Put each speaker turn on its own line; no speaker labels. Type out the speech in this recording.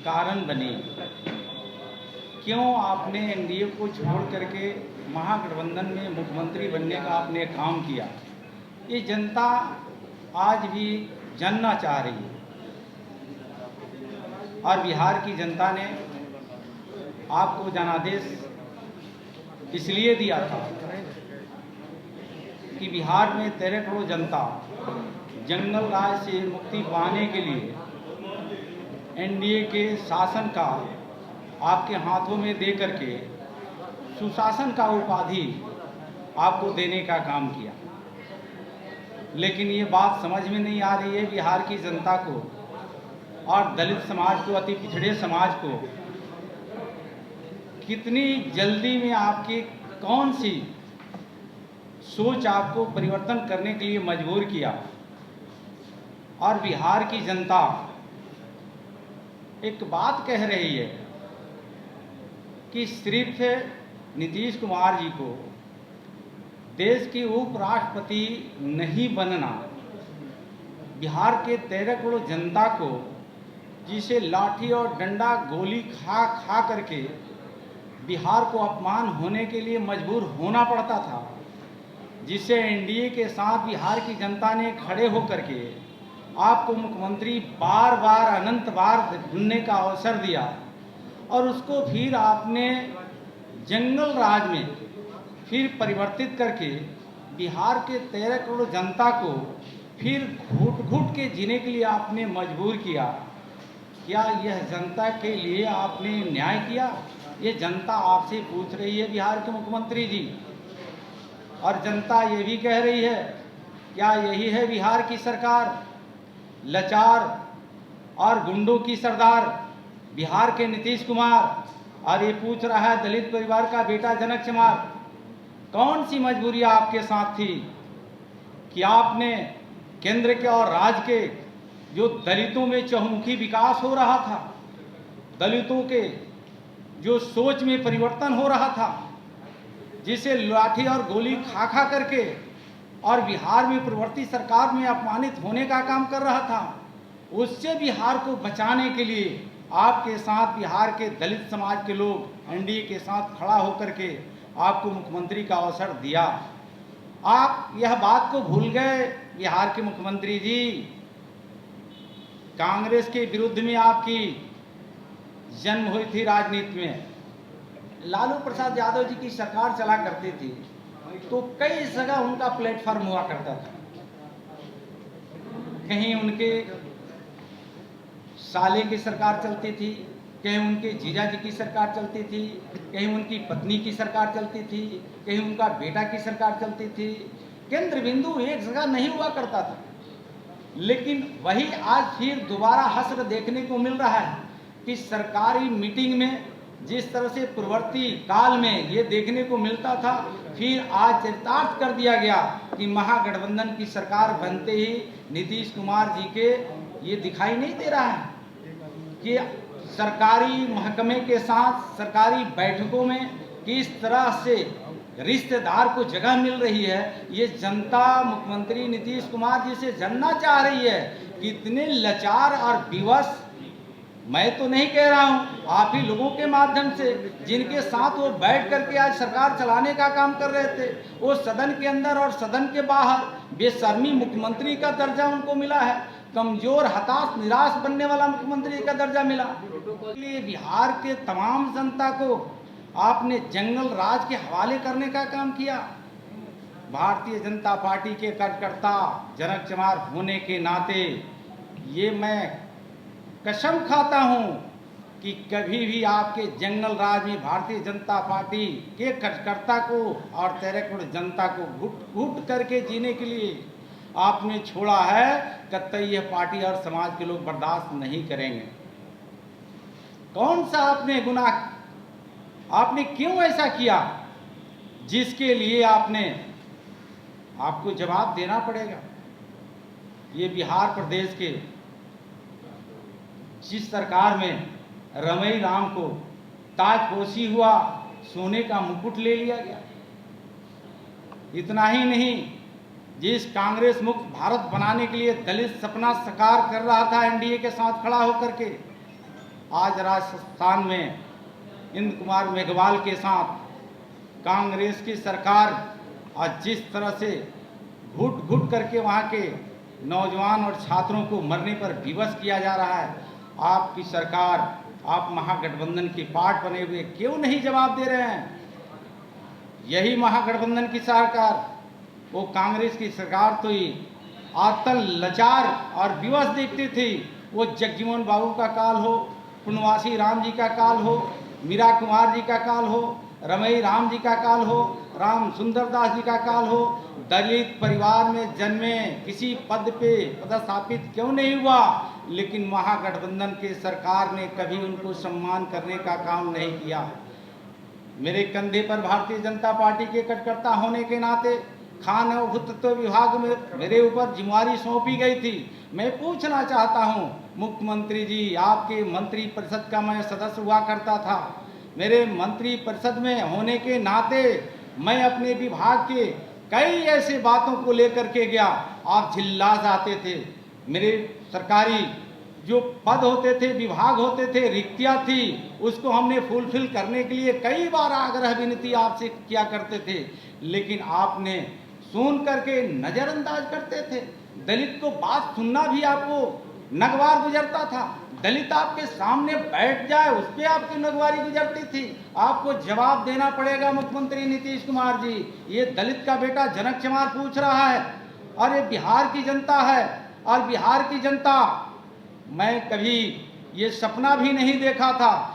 कारण बनी। क्यों आपने एनडीए को छोड़ करके महागठबंधन में मुख्यमंत्री बनने का आपने काम किया, ये जनता आज भी जानना चाह रही है। और बिहार की जनता ने आपको जनादेश इसलिए दिया था कि बिहार में 13 करोड़ जनता जंगल राज से मुक्ति पाने के लिए एनडीए के शासन का आपके हाथों में दे करके सुशासन का उपाधि आपको देने का काम किया। लेकिन ये बात समझ में नहीं आ रही है बिहार की जनता को और दलित समाज को, अति पिछड़े समाज को, कितनी जल्दी में आपकी कौन सी सोच आपको परिवर्तन करने के लिए मजबूर किया। और बिहार की जनता एक बात कह रही है कि सिर्फ नीतीश कुमार जी को देश के उपराष्ट्रपति नहीं बनना, बिहार के 13 करोड़ जनता को जिसे लाठी और डंडा गोली खा खा करके बिहार को अपमान होने के लिए मजबूर होना पड़ता था, जिसे एनडीए के साथ बिहार की जनता ने खड़े होकर के आपको मुख्यमंत्री बार बार अनंत बार ढूंढने का अवसर दिया और उसको फिर आपने जंगल राज में फिर परिवर्तित करके बिहार के 13 करोड़ जनता को फिर घुट घुट के जीने के लिए आपने मजबूर किया। क्या यह जनता के लिए आपने न्याय किया? ये जनता आपसे पूछ रही है बिहार के मुख्यमंत्री जी। और जनता ये भी कह रही है, क्या यही है बिहार की सरकार? लाचार और गुंडों की सरदार बिहार के नीतीश कुमार, और ये पूछ रहा है दलित परिवार का बेटा जनक चमार। कौन सी मजबूरियां आपके साथ थी कि आपने केंद्र के और राज्य के जो दलितों में चहुमुखी विकास हो रहा था, दलितों के जो सोच में परिवर्तन हो रहा था, जिसे लाठी और गोली खा खा करके और बिहार में प्रवर्ती सरकार में अपमानित होने का काम कर रहा था, उससे बिहार को बचाने के लिए आपके साथ बिहार के दलित समाज के लोग एनडीए के साथ खड़ा होकर के आपको मुख्यमंत्री का अवसर दिया। आप यह बात को भूल गए बिहार के मुख्यमंत्री जी। कांग्रेस के विरुद्ध में आपकी जन्म हुई थी राजनीति में। लालू प्रसाद यादव जी की सरकार चला करती थी तो कई जगह उनका प्लेटफॉर्म हुआ करता था। कहीं उनके साले की सरकार चलती थी, कहीं उनके जीजा जी की सरकार चलती थी, कहीं उनकी पत्नी की सरकार चलती थी, कहीं उनका बेटा की सरकार चलती थी। केंद्र बिंदु एक जगह नहीं हुआ करता था। लेकिन वही आज फिर दोबारा हश्र देखने को मिल रहा है कि सरकारी मीटिंग में जिस तरह से पूर्ववर्ती काल में ये देखने को मिलता था, फिर आज चरितार्थ कर दिया गया कि महागठबंधन की सरकार बनते ही नीतीश कुमार जी के ये दिखाई नहीं दे रहा है कि सरकारी महकमे के साथ सरकारी बैठकों में किस तरह से रिश्तेदार को जगह मिल रही है। ये जनता मुख्यमंत्री नीतीश कुमार जी से जानना चाह रही है कि इतने लाचार और विवश, मैं तो नहीं कह रहा हूं, आप ही लोगों के माध्यम से जिनके साथ वो बैठ करके आज सरकार चलाने का काम कर रहे थे, वो सदन के अंदर और सदन के बाहर बेशर्मी मुख्यमंत्री का दर्जा उनको मिला है। कमजोर, हताश, निराश बनने वाला मुख्यमंत्री का दर्जा मिला। इसलिए बिहार के तमाम जनता को आपने जंगल राज के हवाले करने का काम किया। भारतीय जनता पार्टी के कार्यकर्ता जनक चमार होने के नाते ये मैं कसम खाता हूं कि कभी भी आपके जंगल राज में भारतीय जनता पार्टी के कार्यकर्ता को और 13 करोड़ जनता को घुट घुट करके जीने के लिए आपने छोड़ा है, कतई यह पार्टी और समाज के लोग बर्दाश्त नहीं करेंगे। कौन सा आपने गुनाह, आपने क्यों ऐसा किया जिसके लिए आपको जवाब देना पड़ेगा। ये बिहार प्रदेश के जिस सरकार में रमई राम को ताजपोशी हुआ, सोने का मुकुट ले लिया गया। इतना ही नहीं, जिस कांग्रेस मुक्त भारत बनाने के लिए दलित सपना साकार कर रहा था एनडीए के साथ खड़ा होकर के, आज राजस्थान में इंद्र कुमार मेघवाल के साथ कांग्रेस की सरकार आज जिस तरह से घुट घुट करके वहाँ के नौजवान और छात्रों को मरने पर विवश किया जा रहा है, आपकी सरकार, आप महागठबंधन की पार्ट बने हुए क्यों नहीं जवाब दे रहे हैं? यही महागठबंधन की सरकार, वो कांग्रेस की सरकार तो ही आतल लाचार और विवश दिखती थी। वो जगजीवन बाबू का काल हो, पुनवासी राम जी का काल हो, मीरा कुमार जी का काल हो, रमई राम जी का काल हो, राम सुंदर दास जी का काल हो, दलित परिवार में जन्मे, किसी पद पे पदस्थापित क्यों नहीं हुआ, लेकिन महागठबंधन की सरकार ने कभी उनको सम्मान करने का काम नहीं किया। मेरे कंधे पर भारतीय जनता पार्टी के कार्यकर्ता होने के नाते खान और भूतत्व विभाग में मेरे ऊपर जिम्मेवारी सौंपी गई थी। मैं पूछना चाहता हूं मुख्यमंत्री जी, आपके मंत्री परिषद का मैं सदस्य हुआ करता था। मेरे मंत्री परिषद में होने के नाते मैं अपने विभाग के कई ऐसे बातों को लेकर के गया, आप झिल्ला जाते थे। मेरे सरकारी जो पद होते थे, विभाग होते थे, रिक्तियां थी, उसको हमने फुलफिल करने के लिए कई बार आग्रह विनती आपसे किया करते थे, लेकिन आपने सुन करके नजरअंदाज करते थे। दलित को बात सुनना भी आपको नगवार गुजरता था। दलित आपके सामने बैठ जाए उस पर आपकी नगवारी गुजरती थी। आपको जवाब देना पड़ेगा मुख्यमंत्री नीतीश कुमार जी। ये दलित का बेटा जनक चमार पूछ रहा है और ये बिहार की जनता है, और बिहार की जनता, मैं कभी ये सपना भी नहीं देखा था